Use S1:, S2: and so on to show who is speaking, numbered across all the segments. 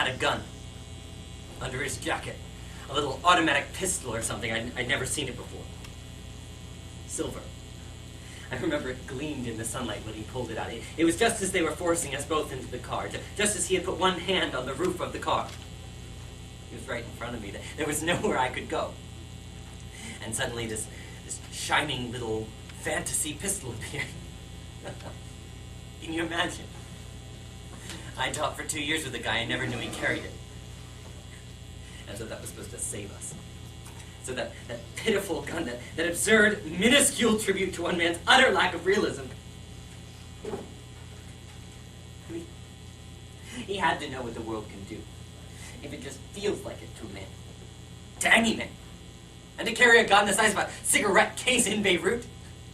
S1: had a gun under his jacket. A little automatic pistol or something. I'd never seen it before. Silver. I remember it gleamed in the sunlight when he pulled it out. It was just as they were forcing us both into the car, just as he had put one hand on the roof of the car. He was right in front of me. There was nowhere I could go. And suddenly this shining little fantasy pistol appeared. Can you imagine? I taught for 2 years with a guy and never knew he carried it. And so that was supposed to save us. So that pitiful gun, that absurd, minuscule tribute to one man's utter lack of realism. I mean, he had to know what the world can do, if it just feels like it to a man. To any man. And to carry a gun the size of a cigarette case in Beirut.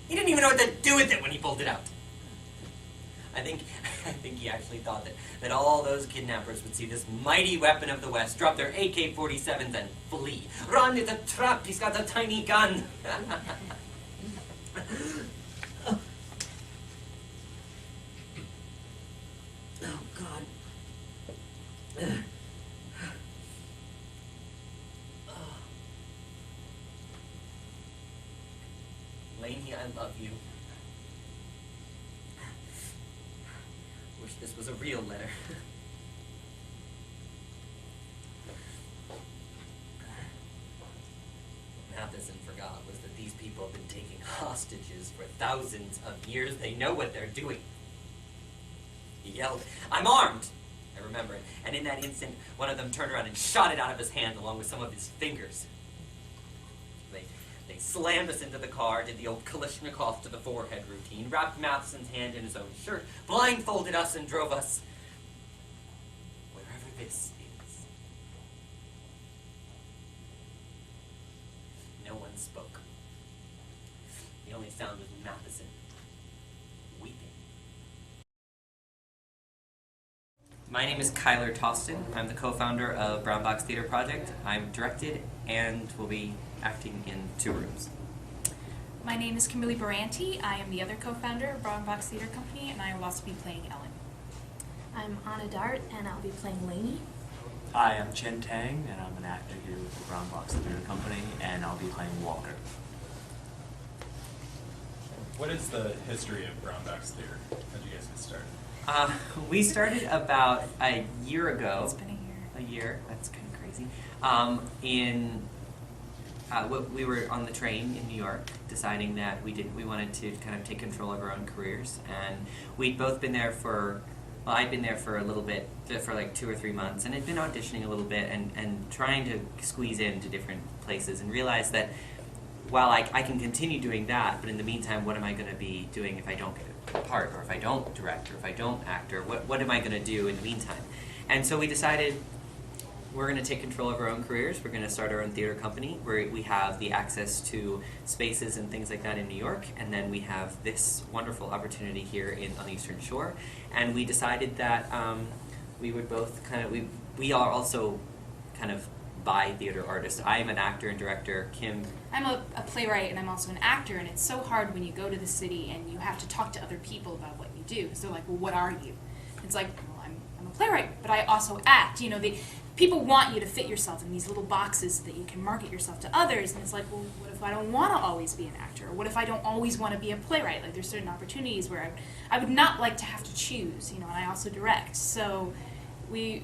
S1: He didn't even know what to do with it when he pulled it out. I think he actually thought that all those kidnappers would see this mighty weapon of the West, drop their AK-47s and flee. Run, it's a trap, he's got a tiny gun. Oh, God. Lainey, I love you. Wish this was a real letter. Matheson forgot was that these people have been taking hostages for thousands of years. They know what they're doing. He yelled, "I'm armed!" I remember it. And in that instant, one of them turned around and shot it out of his hand along with some of his fingers. They slammed us into the car, did the old Kalashnikov to the forehead routine, wrapped Matheson's hand in his own shirt, blindfolded us, and drove us wherever this is. No one spoke. The only sound was Matheson weeping. My name is Kyler Toston. I'm the co-founder of Brown Box Theater Project. I'm directed and will be acting in 2 rooms.
S2: My name is Kimberly Baranti. I am the other co-founder of Brown Box Theater Company, and I will also be playing Ellen.
S3: I'm Anna Dart, and I'll be playing Lainey.
S4: Hi, I'm Chen Tang, and I'm an actor here with the Brown Box Theater Company, and I'll be playing Walker.
S5: What is the history of Brown Box Theater? How did you guys get started?
S1: We started about a year ago.
S2: It's been a year.
S1: A year, that's kind of crazy. We were on the train in New York, deciding that we wanted to kind of take control of our own careers, and we'd both been there for, well, I'd been there for a little bit, for like 2 or 3 months, and had been auditioning a little bit and trying to squeeze into different places, and realized that while I can continue doing that, but in the meantime, what am I going to be doing if I don't get a part, or if I don't direct, or if I don't act, or what am I going to do in the meantime? And so we decided we're going to take control of our own careers. We're going to start our own theater company where we have the access to spaces and things like that in New York, and then we have this wonderful opportunity here on the Eastern Shore. And we decided that we would both we are also kind of bi-theater artists. I am an actor and director. Kim.
S2: I'm a playwright, and I'm also an actor, and it's so hard when you go to the city and you have to talk to other people about what you do, because they're like, well, what are you? It's like, well, I'm a playwright, but I also act. You know, people want you to fit yourself in these little boxes that you can market yourself to others, and it's like, well, what if I don't want to always be an actor? Or what if I don't always want to be a playwright? Like, there's certain opportunities where I would not like to have to choose, you know, and I also direct. So we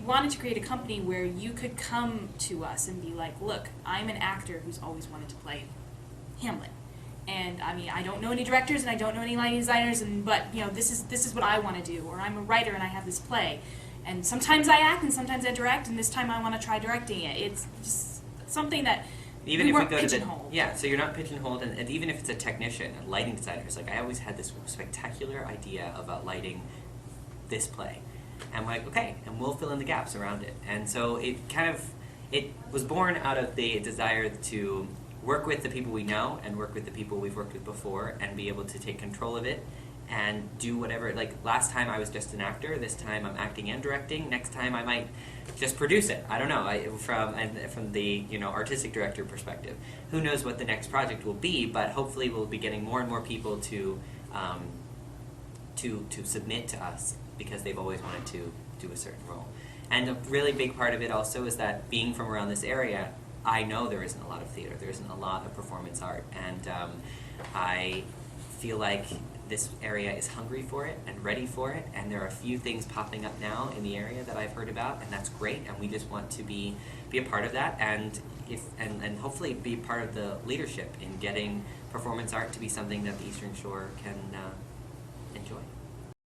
S2: wanted to create a company where you could come to us and be like, look, I'm an actor who's always wanted to play Hamlet. And I mean, I don't know any directors and I don't know any lighting designers, but you know, this is what I want to do. Or I'm a writer and I have this play. And sometimes I act and sometimes I direct, and this time I want to try directing it. It's just something that
S1: Even
S2: we
S1: if we
S2: weren't
S1: go to the,
S2: pigeonholed.
S1: yeah, so you're not pigeonholed, and even if it's a technician, a lighting designer, it's like I always had this spectacular idea about lighting this play, and I'm like, okay, and we'll fill in the gaps around it. And so it was born out of the desire to work with the people we know and work with the people we've worked with before and be able to take control of it and do whatever. Like last time I was just an actor, this time I'm acting and directing, next time I might just produce it. I don't know, from the artistic director perspective. Who knows what the next project will be, but hopefully we'll be getting more and more people to submit to us because they've always wanted to do a certain role. And a really big part of it also is that being from around this area, I know there isn't a lot of theater, there isn't a lot of performance art, and I feel like this area is hungry for it and ready for it, and there are a few things popping up now in the area that I've heard about, and that's great, and we just want to be a part of that, and hopefully be part of the leadership in getting performance art to be something that the Eastern Shore can enjoy.